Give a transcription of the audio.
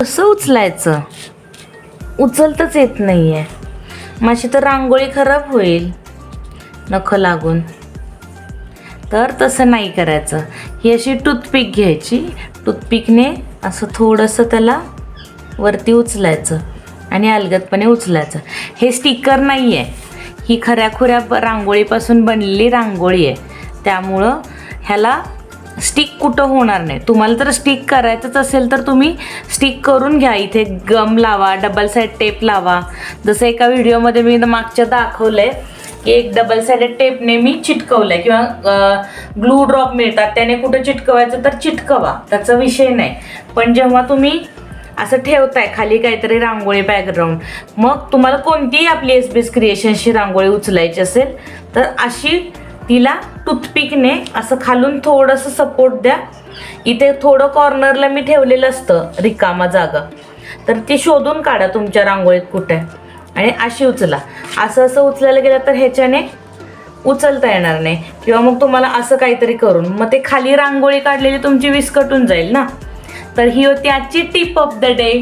कसं उचलायचं, उचलताच येत नाही आहे. माझी तर रांगोळी खराब होईल नखं लागून. तर तसं नाही करायचं. ही अशी टूथपिक घ्यायची, टूथपिकने असं थोडंसं त्याला वरती उचलायचं आणि अलगदपणे उचलायचं. हे स्टिकर नाही आहे, ही खऱ्याखुऱ्या रांगोळीपासून बनलेली रांगोळी आहे. त्यामुळं ह्याला स्टिक कुठं होणार नाही. तुम्हाला जर स्टिक करायचंच असेल तर तुम्ही स्टिक करून घ्या. इथे गम लावा, डबल साईड टेप लावा. जसं एका व्हिडिओमध्ये मी मागच्या दाखवलं आहे की एक डबल साईडेड टेपने मी चिटकवलं आहे, किंवा ग्लू ड्रॉप मिळतात त्याने कुठं चिटकवायचं तर चिटकवा, त्याचा विषय नाही. पण जेव्हा तुम्ही असं ठेवताय खाली काहीतरी रांगोळी बॅकग्राऊंड, मग तुम्हाला कोणतीही आपली एसबीएस क्रिएशन्सची रांगोळी उचलायची असेल तर अशी तिला टूथपिकने असं खालून थोडंसं सपोर्ट द्या. इथे थोडं कॉर्नरला मी ठेवलेलं असतं रिकामा जागा, तर ती शोधून काढा तुमच्या रांगोळीत कुठे आहे आणि अशी उचला. असं उचलायला गेलं तर ह्याच्याने उचलता येणार नाही, किंवा मग तुम्हाला असं काहीतरी करून मग ते खाली रांगोळी काढलेली तुमची विस्कटून जाईल ना. तर ही होती आजची टिप ऑफ द डे.